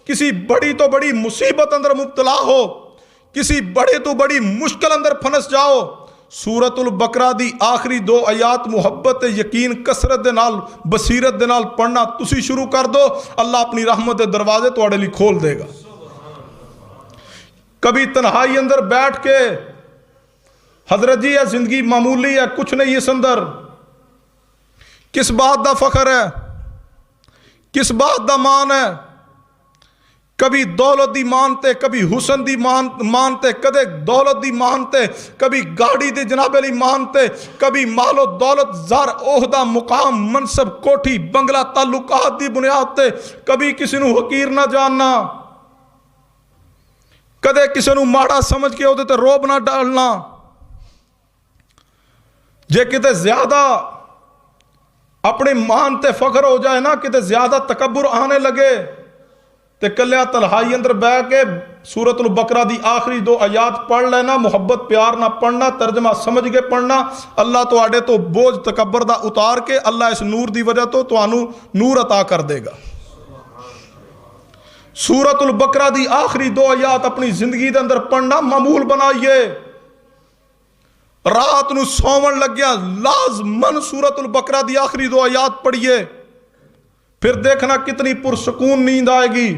کسی بڑی تو بڑی مصیبت اندر مبتلا ہو، کسی بڑے تو بڑی مشکل اندر پھنس جاؤ، سورۃ البقرہ دی آخری دو آیات محبت یقین کثرت دے نال بصیرت دے نال پڑھنا تسی شروع کر دو، اللہ اپنی رحمت دے دروازے تواڈے لئی کھول دے گا۔ کبھی تنہائی اندر بیٹھ کے حضرت جی ہے زندگی معمولی ہے، کچھ نہیں اس اندر، کس بات دا فخر ہے، کس بات دا مان ہے؟ کبھی دولت دی مانتے، کبھی حسن دی مانتے، کدے دولت دی مانتے، کبھی گاڑی دی جناب علی مانتے، کبھی مال و دولت، زر، عہدہ، مقام، منصب، کوٹھی، بنگلہ، تعلقات دی بنیاد تے کبھی کسی نو حقیر نہ جاننا، کدے کسی نو ماڑا سمجھ کے تے روب نہ ڈالنا۔ جے کتے زیادہ اپنے مان تے فخر ہو جائے نا، کتے زیادہ تکبر آنے لگے تے کلیا تنہائی اندر بہ کے سورۃ البقرہ دی آخری 2 آیات پڑھ لینا، محبت پیار نہ پڑھنا، ترجمہ سمجھ کے پڑھنا، اللہ تو آڑے تو بوجھ تکبر دا اتار کے اللہ اس نور دی وجہ تو آنو نور عطا کر دے گا۔ سورۃ البقرہ دی آخری 2 آیات اپنی زندگی دے اندر پڑھنا معمول بنائیے۔ رات نو سوون لگیا لازمن سورۃ البقرہ دی آخری 2 آیات پڑھیے، پھر دیکھنا کتنی پرسکون نیند آئے گی۔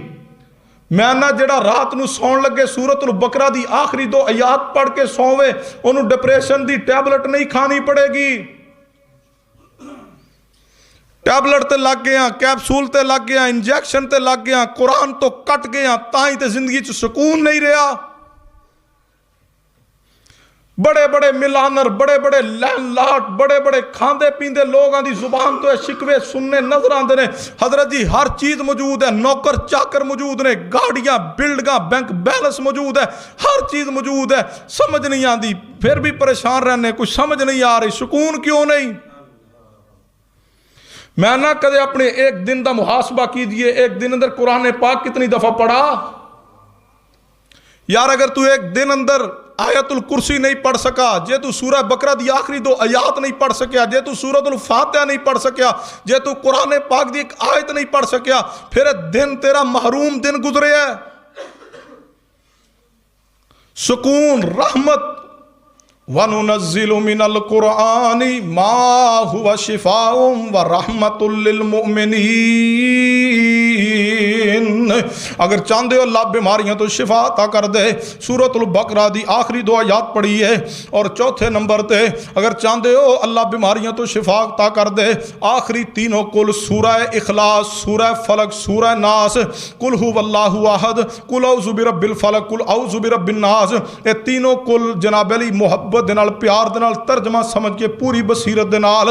میں نہ جڑا رات نو سون لگے سورۃ البقرہ دی آخری 2 آیات پڑھ کے سووے، انہوں ڈپریشن دی ٹیبلٹ نہیں کھانی پڑے گی۔ ٹیبلٹ تے لگ گیا، کیپسول تے لگ گیا، انجیکشن تے لگ گیا، قرآن تو کٹ گیا، تائیں تے زندگی چ سکون نہیں رہا۔ بڑے بڑے ملانر، بڑے بڑے لین لاٹ، بڑے بڑے کھاندے پیندے لوگاں دی زبان تو شکوے سننے نظر آندے نے۔ حضرت جی ہر چیز موجود ہے، نوکر چاکر موجود نے، گاڑیاں، بلڈنگاں، بینک بیلنس موجود ہے، ہر چیز موجود ہے، سمجھ نہیں آندی، پھر بھی پریشان رہنے، کچھ سمجھ نہیں آ رہی، سکون کیوں نہیں؟ میں نہ کدے اپنے ایک دن دا محاسبہ کیجئے، ایک دن اندر قرآن پاک کتنی دفعہ پڑھا؟ یار اگر تو ایک دن اندر آیت الکرسی نہیں پڑھ سکا، جے تو سورہ بقرہ دی آخری 2 آیات نہیں پڑھ سکیا، جے تو سورۃ الفاتحہ نہیں پڑھ سکیا، جے تو قرآن پاک دی ایک آیت نہیں پڑھ سکیا، پھر دن تیرا محروم دن گزرے ہے۔ سکون، رحمت، وَنُنَزِّلُ مِنَ الْقُرْآنِ مَا هُوَ شِفَاءٌ وَرَحْمَةٌ لِّلْمُؤْمِنِينَ۔ اگر چاندے ہو اللہ بیماریاں تو شفا عطا کر دے، سورۃ البقرہ دی آخری 2 آیات پڑھی ہے۔ اور چوتھے نمبر تے اگر چاندے ہو اللہ بیماریاں تو شفا عطا کر دے، آخری تینوں کل سورہ اخلاص، سورہ فلق، سورہ ناس، قل هو اللہ احد، قل اعوذ برب الفلق، قل اعوذ برب الناس، یہ تینوں کل جناب علی محبت دے نال، پیار دے نال، ترجمہ سمجھ کے پوری بصیرت دے نال،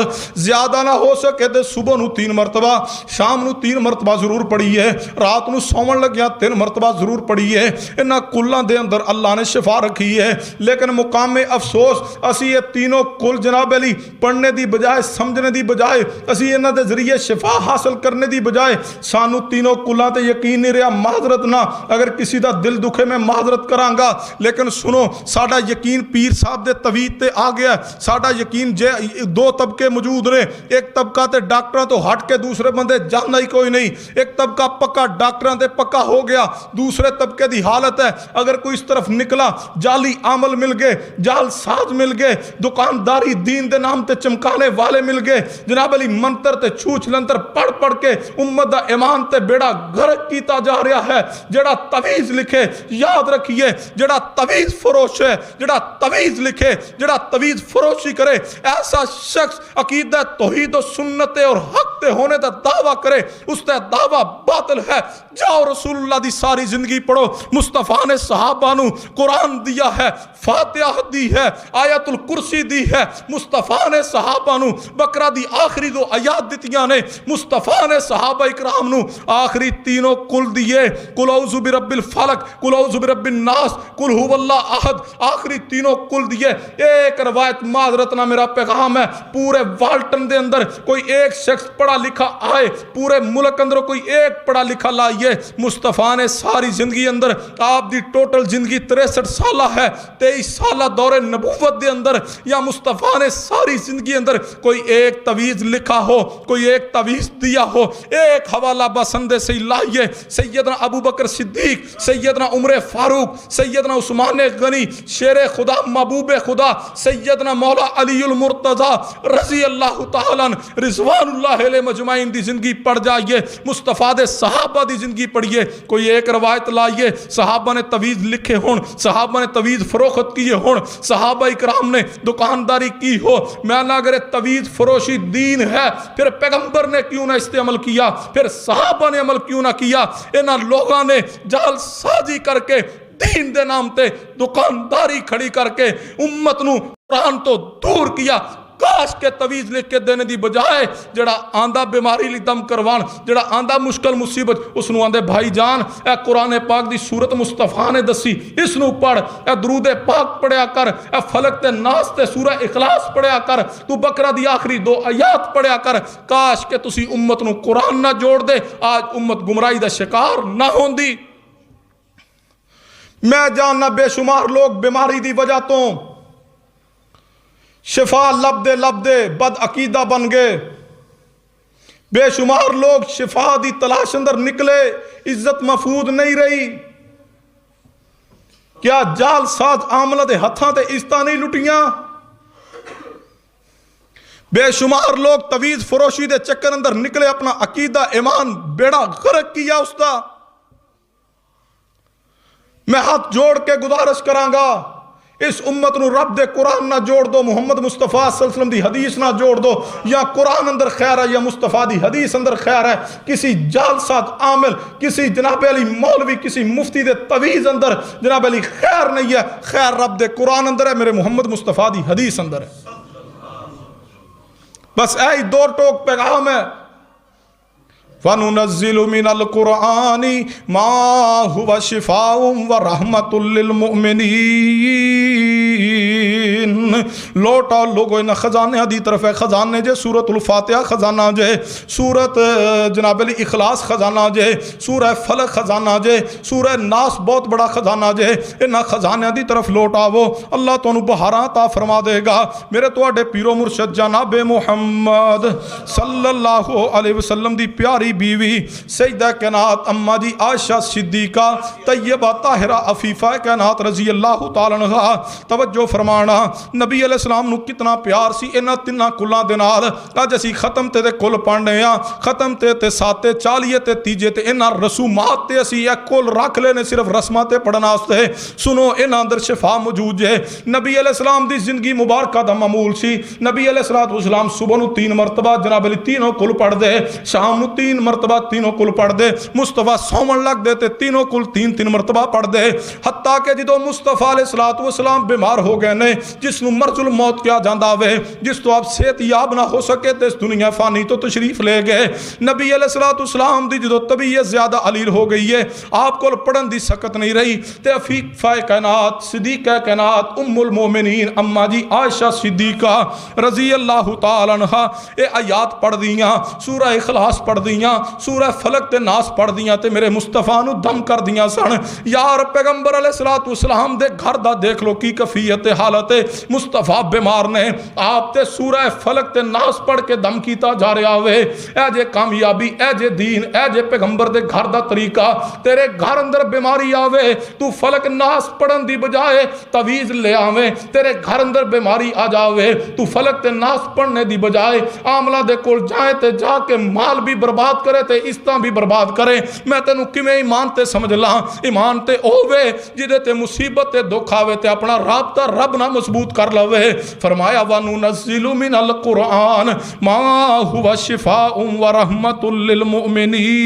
زیادہ نہ ہو سکے تے صبح نو 3 مرتبہ، شام نو 3 مرتبہ ضرور پڑھیے، رات نو سوون لگیا 3 مرتبہ ضرور پڑھیے۔ انہاں کلاں دے اندر اللہ نے شفا رکھی ہے، لیکن مقام افسوس اسی یہ تینوں کل جناب علی پڑھنے دی بجائے، سمجھنے دی بجائے، اسی انہاں دے ذریعے شفا حاصل کرنے دی بجائے سانو تینوں کلاں تے یقین نہیں رہا۔ معذرت نہ، اگر کسی دا دل دکھے میں معذرت کراں گا، لیکن سنو ساڈا یقین پیر صاحب دے توید تے آ گیا۔ ساڈا یقین جے 2 طبقے موجود نے، ایک طبقہ تے ڈاکٹراں تو ہٹ کے دوسرے بندے جاننا ہی کوئی نہیں، ایک طبقہ پکا ڈاکٹراں تے پکا ہو گیا، دوسرے طبقے دی حالت ہے اگر کوئی اس طرف نکلا جعلی عمل مل گئے، جعل ساز مل گئے، دکانداری دین دے نام تے چمکانے والے مل گئے، جناب علی منتر تے چھوچ لنتر پڑھ پڑھ کے امت دا ایمان تے بیڑا غرق کیتا جا رہا ہے۔ جڑا تویز لکھے یاد رکھیے، جڑا تویز فروش ہے، جڑا تویز لکھے، جڑا تویز فروشی کرے، ایسا شخص عقیدہ توحید و سنت اور حق تے ہونے دا دعویٰ کرے، اس تے دعویٰ باطل ہے۔ جاؤ رسول اللہ دی ساری زندگی پڑھو، مصطفیٰ نے صحابہ نو قرآن دیا ہے، فاتحہ دی ہے، آیت الکرسی دی ہے، مصطفیٰ نے صحابہ نو بقرہ دی آخری 2 آیات دتیاں نے، مصطفیٰ نے صحابہ اکرام نو آخری تینوں کل دیے، قل اعوذ برب الفلق، قل اعوذ برب الناس، قل هو اللہ احد، آخری تینوں کل دیے۔ ایک روایت معذرت نہ میرا پیغام ہے، پورے والٹن دے اندر کوئی ایک شخص پڑھا لکھا آئے، پورے ملک اندر کوئی ایک پڑھا لکھا لائیے۔ مصطفیٰ نے ساری زندگی اندر، آپ دی ٹوٹل زندگی 63 سالہ ہے، 23 سالہ دور نبوت دے اندر، یا مصطفیٰ نے ساری زندگی اندر کوئی ایک تویز لکھا ہو، کوئی ایک تویز دیا ہو؟ ایک حوالہ بسندے سے لائیے، سیدنا ابو بکر صدیق، سیدنا عمر فاروق، سیدنا عثمان غنی، شیر خدا، محبوب خدا، سیدنا مولا علی المرتضی رضی اللہ تعالیٰ رضوان اللہ علیہ مجمعین دی زندگی پڑھ جائیے۔ مصطفیٰ بعد صحابہ دی زندگی پڑھیے، کوئی ایک روایت لائیے صحابہ نے تویز لکھے ہون، صحابہ نے تویز فروخت کیے ہون، صحابہ اکرام نے دکانداری کی ہو، میں نہ اگر تویز فروشی دین ہے پھر پیغمبر نے کیوں نہ اس پہ عمل کیا، پھر صحابہ نے عمل کیوں نہ کیا؟ انہاں لوگاں نے جعل سازی کر کے دین دے نام تے دکانداری کھڑی کر کے امت نو قرآن تو دور کیا۔ کاش کے تویز لکھ کے دینے دی بجائے جڑا آندہ بیماری لی دم کروان، جڑا آندہ مشکل مصیبت، اس نو آندے بھائی جان اے قرآن پاک دی سورت مصطفیٰ نے دسی، اس نو پڑھ، اے درود پاک پڑھیا کر، اے فلق تے ناس تے سورہ اخلاص پڑھیا کر، تو بقرہ دی آخری 2 آیات پڑھیا کر۔ کاش کہ تسی امت نو قرآن نہ جوڑ دے، آج امت گمراہی دا شکار نہ ہوندی۔ میں جاننا بے شمار لوگ بیماری دی وجہ تو شفا لب دے بد عقیدہ بن گئے، بے شمار لوگ شفا دی تلاش اندر نکلے، عزت محفوظ نہیں رہی۔ کیا جال ساز عاملہ دے ہتھاں تے عزتاں نہیں لٹیاں؟ بے شمار لوگ تویز فروشی دے چکر اندر نکلے، اپنا عقیدہ ایمان بیڑا غرق کیا اس دا۔ میں ہاتھ جوڑ کے گزارش کرانگا، اس امت نو رب دے قرآن نہ جوڑ دو، محمد مصطفیٰ صلی اللہ علیہ وسلم دی حدیث نہ جوڑ دو، یا قرآن اندر خیر ہے یا مصطفیٰ دی حدیث اندر خیر ہے۔ کسی جالسات عامل، کسی جناب علی مولوی، کسی مفتی دے تویز اندر جناب علی خیر نہیں ہے، خیر رب دے قرآن اندر ہے، میرے محمد مصطفیٰ دی حدیث اندر ہے۔ بس ایہی 2 ٹوک پیغام ہے۔ وَنُنَزِّلُ مِنَ الْقُرْآنِ مَا هُوَ شِفَاءٌ وَرَحْمَةٌ لِّلْمُؤْمِنِينَ۔ لوٹا لوگو ان خزانے دی طرف ہے، خزانے جے سورۃ الفاتحہ خزانہ جے، سورۃ جناب علی اخلاص خزانہ جے، سورہ فلق خزانہ جے، سورہ ناس بہت بڑا خزانہ جے، ان خزانے دی طرف لوٹاو، اللہ تو انہوں بہاراں عطا فرما دے گا۔ میرے توڑے پیرو مرشد جناب محمد صلی اللہ علیہ وسلم دی پیاری بیوی سیدہ کائنات اماں جی عائشہ صدیقہ طیبہ طاہرہ عفیفہ کائنات رضی اللہ تعالیٰ عنہ، توجہ فرمانا نبی علیہ السلام نو کتنا پیار سی انہاں تنہ کلہ دنال۔ آج اسی ختم تے کل پڑھنے ہیں، ختم تے ساتے چالیے تے تیجے تے انہاں رسومات تے اسی ایک کل رکھ لینے صرف رسمات تے پڑھنا آستے۔ سنو انہاں اندر شفا موجود ہے۔ نبی علیہ السلام دی زندگی مبارکہ دا معمول سی، نبی علیہ السلام صبح نو 3 مرتبہ جناب علی تینوں کل پڑھ دے، شام نو 3 مرتبہ تینوں کل پڑھ دے، مصطفیٰ سومن لگ دے تے تینوں کل 3 مرتبہ پڑھ دے، حتیٰ کہ جدو مصطفیٰ علیہ السلام بیمار ہو گئے نے، جس نو مرض الموت کیا جاندہ ہوئے، جس تو آپ صحت یاب نہ ہو سکے تے اس دنیا فانی تو تشریف لے گئے۔ نبی علیہ السلام دی جدو طبیعت زیادہ علیل ہو گئی ہے، آپ کو پڑھن دی سکت نہیں رہی، تے عفیفہ کائنات صدیقہ کائنات ام المومنین اماں جی عائشہ صدیقہ رضی اللہ تعالیٰ عنہ اے آیات پڑھ دیاں، سورہ اخلاص پڑھ دیاں، سورہ فلق تے ناس پڑھ دیاں تے میرے مصطفیٰ نو دم کر دیاں سن۔ یار پیغمبر علیہ السلام دے گھر دا دیکھ لو کی کفیت حالت مصطفیٰ بیمار نے، آپ تے سورہ فلق تے ناس پڑھ کے دم کیتا جا رہا ہوئے۔ اے جے کامیابی، اے جے دین، اے جے پیغمبر دے گھر دا طریقہ، تیرے گھر اندر بیماری آوے تو فلق ناس پڑھن دی بجائے تویز لے آوے، تیرے گھر اندر بیماری آ جاوے تو فلق تے ناس پڑھنے دی بجائے عاملہ دے کول جائے تے جا کے مال بھی برباد کرے تے عزتاں بھی برباد کرے۔ میں تینوں کیویں ایمان تے سمجھ لاں؟ ایمان تے ہووے جدے تے مصیبت تے دکھ آوے تے اپنا رابطہ رب نہ مضبوط کر لوے۔ فرمایا وَنُنَزِّلُ مِنَ الْقُرْآنِ مَا هُوَ شِفَاءٌ وَرَحْمَةٌ لِّلْمُؤْمِنِينَ۔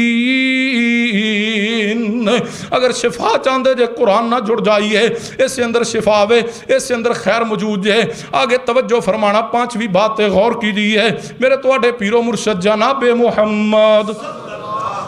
اگر شفا چاندے جے قرآن نہ جڑ جائیے، اس سے اندر شفا وے، اس سے اندر خیر موجود ہے۔ آگے توجہ فرمانا، 5ویں بات غور کیجئے میرے توڑے پیرو مرشد جناب محمد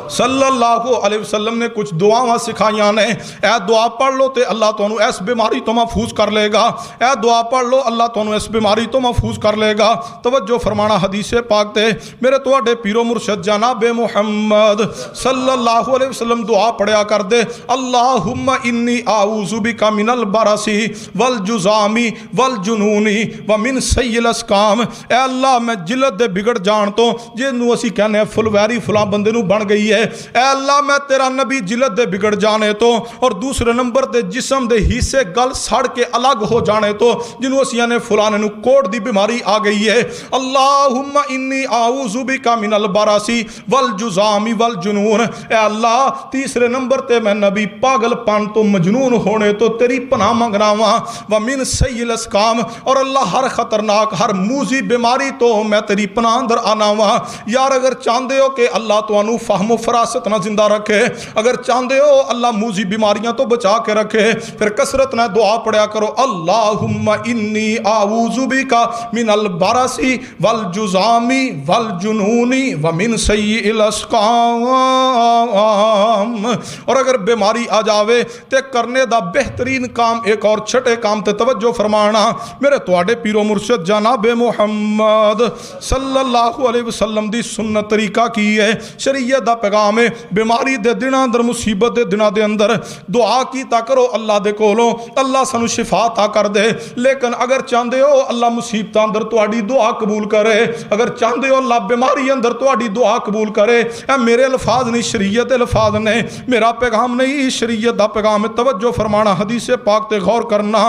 صلی اللہ علیہ وسلم نے کچھ دعاواں سکھائیاں نے۔ اے دعا پڑھ لو تے اللہ تو انہوں اس بیماری تو محفوظ کر لے گا، اے دعا پڑھ لو اللہ تو انہوں اس بیماری تو محفوظ کر لے گا۔ توجہ فرمانا حدیث پاک تے میرے توڑے پیرو مرشد جناب محمد صلی اللہ علیہ وسلم دعا پڑھیا کر دے، اللہم انی اعوذ بک من البرس والجزام والجنون ومن سیء الاسقام۔ اے اللہ میں جلد دے بگڑ جان تو جنوں اسی کہنے فلویری فلاں بندے نو بن گئی ہے، اے اللہ میں تیرا نبی جلد دے بگڑ جانے تو اور دوسرے نمبر تے جسم دے حصے گل سڑ کے الگ ہو جانے تو جنہوں اسیاں نے فلانے نو کوڑ دی بیماری آ گئی ہے، اللہم انی اعوذ بکا من البراسی والجزامی والجنون، اے اللہ تیسرے نمبر تے میں نبی پاگل پان تو مجنون ہونے تو تیری پناہ منگنا وا، ومن سیء الاسقام، اور اللہ ہر خطرناک ہر موذی بیماری تو میں تیری پناہ اندر آنا وا۔ یار اگر چاہندے ہو کہ اللہ تو انو فہم و فراست نہ زندہ رکھے، اگر چاہندے ہو اللہ موذی بیماریاں تو بچا کے رکھے، پھر کثرت نہ دعا پڑھیا کرو، اللہم انی اعوذ بکا من البرسی والجزامی والجنونی ومن سیء الاسقام۔ اور اگر بیماری آ جاوے تے کرنے دا بہترین کام ایک اور چھٹے کام تے توجہ فرمانا، میرے تواڈے پیر و مرشد جناب محمد صلی اللہ علیہ وسلم دی سنت طریقہ کی ہے، شریعت دا پیغام ہے، بیماری دے دناں اندر مصیبت دے دناں دے اندر دعا کیتا کرو اللہ دے کولوں، اللہ سانو شفا عطا کر دے۔ لیکن اگر چاہندے ہو اللہ مصیبتاں اندر تواڈی دعا قبول کرے، اگر چاہندے ہو اللہ بیماری اندر تواڈی دعا قبول کرے، اے میرے الفاظ نہیں شریعت الفاظ نے، میرا پیغام نہیں شریعت دا پیغام ہے، توجہ فرمانا، حدیث پاک تے غور کرنا۔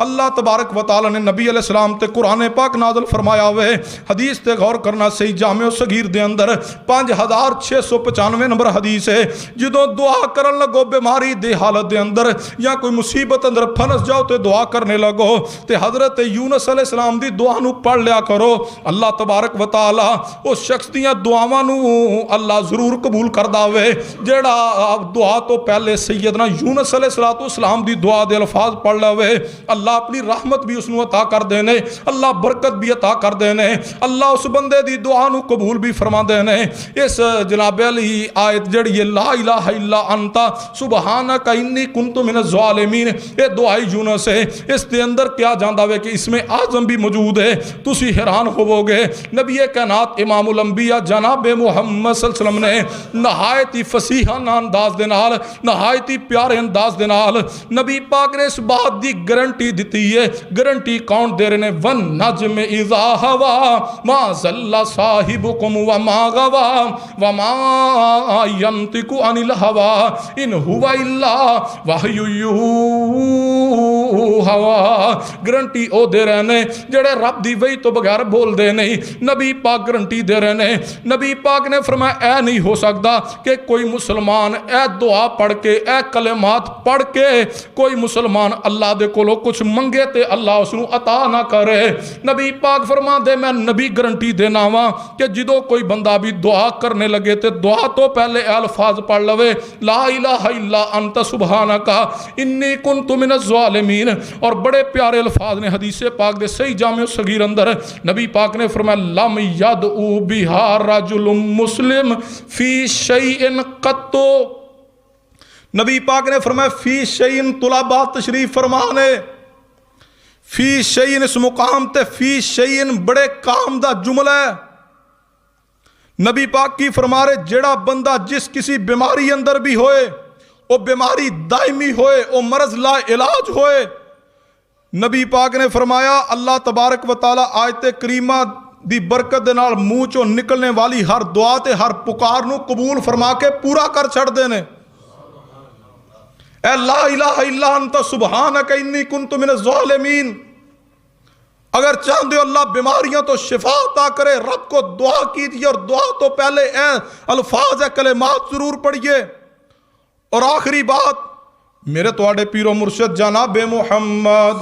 اللہ تبارک و تعالی نے نبی علیہ السلام تے قرآن پاک نازل فرمایا ہوئے، حدیث تے غور کرنا، صحیح جامع صغیر دے اندر 5695 نمبر حدیث ہے، جدوں دعا کرن لگو بیماری دے حالت دے اندر یا کوئی مصیبت اندر پھنس جاؤ تے دعا کرنے لگو تے حضرت یونس علیہ السلام دی دعا نو پڑھ لیا کرو، اللہ تبارک و تعالی اس شخص دیاں دعاواں نو اللہ ضرور قبول کردا وے جیڑا دعا تو پہلے سیدنا یونس علیہ السلام دی دعا دے الفاظ پڑھ لوے، اللہ اپنی رحمت بھی اس نو عطا کر دینے، اللہ برکت بھی عطا کر دینے، اللہ اس بندے دی دعا نو قبول بھی فرما دینے۔ اس جناب علی آیت جڑی ہے لا الہ الا انت سبحانک انی کنت من الظالمین، یہ دعائی یونس ہے، اس دے اندر کیا جاندا وے کہ اس میں اعظم بھی موجود ہے، تسی حیران ہوو گے۔ نبی کائنات امام الانبیاء جناب محمد صلی اللہ علیہ وسلم نے نہایت ہی فصیحانہ انداز دے نال، نہایت ہی پیارے انداز دے نال نبی پاک نے اس بات دی گارنٹی دیتی ہے۔ گارنٹی کون دے رہے ہیں؟ وَالنَّجْمِ إِذَا هَوَىٰ مَا ضَلَّ صَاحِبُكُمْ وَمَا غَوَىٰ وَمَا يَنطِقُ عَنِ الْهَوَىٰ إِنْ هُوَ إِلَّا وَحْيٌ يُوحَىٰ۔ گارنٹی او دے رہے ہیں جڑے رب دی وحی تو بغیر بول دے نہیں، نبی پاک گارنٹی دے رہے ہیں۔ نبی پاک نے فرمایا اے نہیں ہو سکتا کہ کوئی مسلمان اے دعا پڑھ کے اے کلمات پڑھ کے کوئی مسلمان اللہ دے کولو کچھ منگے تے اللہ اس نو عطا نہ کرے۔ نبی پاک فرما دے میں نبی گارنٹی دینا وا کہ جدو کوئی بندہ بھی دعا کرنے لگے تے دعا تو پہلے اے الفاظ پڑھ لوے لا الہ الا انت سبحانک انی کنت من الظالمین، اور بڑے پیارے الفاظ نے حدیث پاک دے صحیح جامع صغیر اندر نبی پاک نے فرمایا لم یدعو بہا رجل مسلم فی شیء قط، نبی پاک نے فرمایا فی شیء طلباء تشریف فرمانے، فی شیء اس مقام تے فی شیء بڑے کام دا جملہ ہے۔ نبی پاک کی فرما رہے جڑا بندہ جس کسی بیماری اندر بھی ہوئے، وہ بیماری دائمی ہوئے، وہ مرض لا علاج ہوئے، نبی پاک نے فرمایا اللہ تبارک و تعالی آیت کریمہ دی برکت دے نال منہ چوں نکلنے والی ہر دعا تے ہر پکار نو قبول فرما کے پورا کر چھڑ دینے۔ اے لا الہ الا انت سبحانک انی کنت من الظالمین، اگر چاہتے ہو اللہ بیماریاں تو شفا عطا کرے، رب کو دعا کیجیے اور دعا تو پہلے اے الفاظ اے کلمات ضرور پڑھیے۔ اور آخری بات میرے تواڈے پیر و مرشد جناب محمد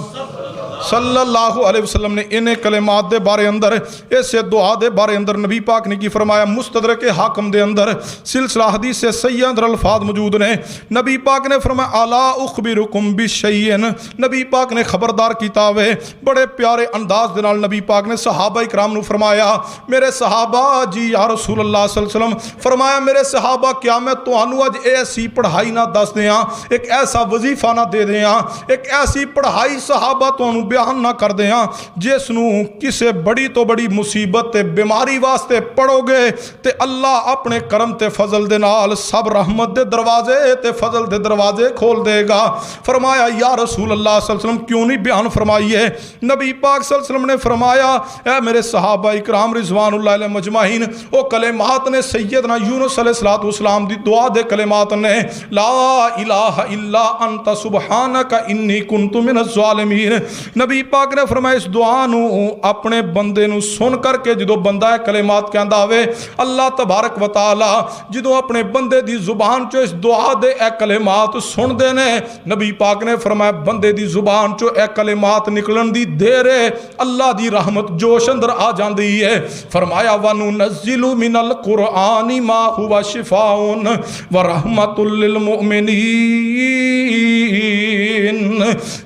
صلی اللہ علیہ وسلم نے انہیں کلمات دے بارے اندر اس دعا دے بارے اندر نبی پاک نے کی فرمایا، مستدرک حاکم دے اندر سلسلہ حدیث سے صحیح اندر الفاظ موجود نے، نبی پاک نے فرمایا الا اخبرکم بشیء، نبی پاک نے خبردار کیتا ہوئے بڑے پیارے انداز دے نال نبی پاک نے صحابہ اکرام نو فرمایا، میرے صحابہ جی یا رسول اللہ صلی اللہ علیہ وسلم، فرمایا میرے صحابہ کیا میں تانوں اج ایسی پڑھائی نہ دس دیاں، ایک ایسا وظیفہ نہ دے دیاں، ایک ایسی پڑھائی صحابہ تانوں بیان نہ کر دیاں جس نو کسے بڑی تو بڑی مصیبت تے بیماری واسطے پڑھو گے تے اللہ اپنے کرم تے فضل دے نال سب رحمت دے دروازے تے فضل دے دروازے کھول دے گا۔ فرمایا یا رسول اللہ صلی اللہ علیہ وسلم کیوں نہیں بیان فرمائیے؟ نبی پاک صلی اللہ علیہ وسلم نے فرمایا اے میرے صحابہ اکرام رضوان اللہ علیہ مجمعین، وہ کلمات نے سیدنا یونس علیہ السلام دی دعا دے کلمات نے لا الہ الا انت سبحانک انی کنت من الظالمین۔ نبی پاک نے فرمایا اس دعا نو اپنے بندے نو سن کر کے جدو بندہ کلمات کہندا ہوئے اللہ تبارک و تعالی جدو اپنے بندے دی زبان چو اس دعا دے اے کلمات سن دے نے، نبی پاک نے فرمایا بندے دی زبان چو اے کلمات نکلن دی دیر ہے اللہ دی رحمت جوش اندر آ جاندی ہے۔ فرمایا وَنُنَزِّلُ مِنَ الْقُرْآنِ مَا هُوَ شِفَاءٌ وَرَحْمَةٌ لِّلْمُؤْمِنِينَ۔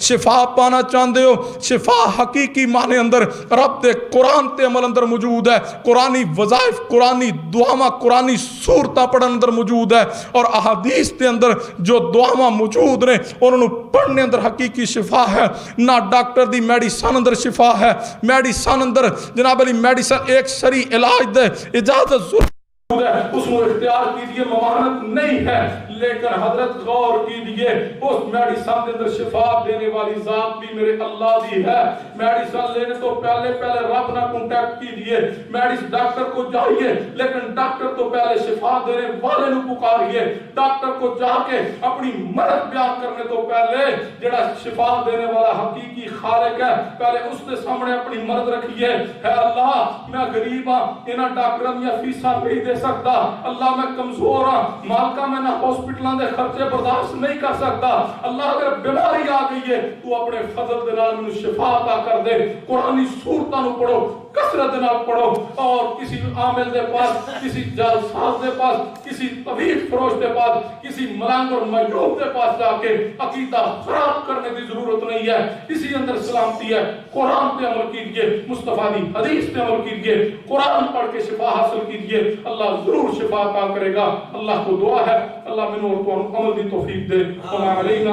شفا پانا چاہندے ہو؟ شفا حقیقی معنی اندر رب دے قرآن تے عمل اندر موجود ہے، قرآنی وظائف، قرآنی دعاواں، قرآنی سورتاں پڑھن اندر موجود ہے، اور احادیث تے اندر جو دعاواں موجود نے انہوں پڑھنے اندر حقیقی شفا ہے۔ نہ ڈاکٹر دی میڈیسن اندر شفا ہے، میڈیسن اندر جناب علی میڈیسن ایک شرعی علاج دے اجازت ضرور ہے، اس کو اختیار کیجئے، ممانعت نہیں ہے، لیکن حضرت غور کیجئے اس میڈیسن کے اندر شفا دینے والی ذات بھی میرے اللہ دی ہے۔ میڈیسن لینے تو پہلے رب نہ کنٹیکٹ کیجئے، میڈیسن ڈاکٹر کو جائیے لیکن ڈاکٹر تو پہلے شفا دینے والے نو پکاریے، ڈاکٹر کو جا کے اپنی مرض بیان کرنے تو پہلے جڑا شفا دینے والا حقیقی خالق ہے پہلے اس کے سامنے اپنی مرض رکھیے۔ اے اللہ میں غریب ہاں، انہاں ڈاکٹراں دی فیساں نہیں دے سکتا، اللہ میں کمزور ہاں، مالکا میں نہ ہاسپٹلاں دے خرچے برداشت نہیں کر سکتا، اللہ اگر بیماری آ گئی ہے تو اپنے فضل دے نال مینوں شفا عطا کر دے۔ قرآنی سورتاں نو پڑھو، کثرت دے نال پڑھو، اور کسی عامل دے پاس، کسی جالساز دے پاس، کسی طبیب فروش دے پاس، کسی ملنگ اور معیوب دے پاس جا کے عقیدہ خراب کرنے کی ضرورت نہیں ہے، اسی اندر سلامتی ہے۔ قرآن پہ عمل کیجئے، مصطفیٰ دی حدیث پہ عمل کیجئے، قرآن پڑھ کے شفا حاصل کیجئے، اللہ ضرور شفا عطا کرے گا۔ اللہ کو دعا ہے اللہ منو اور تو عمل دی توفیق دے۔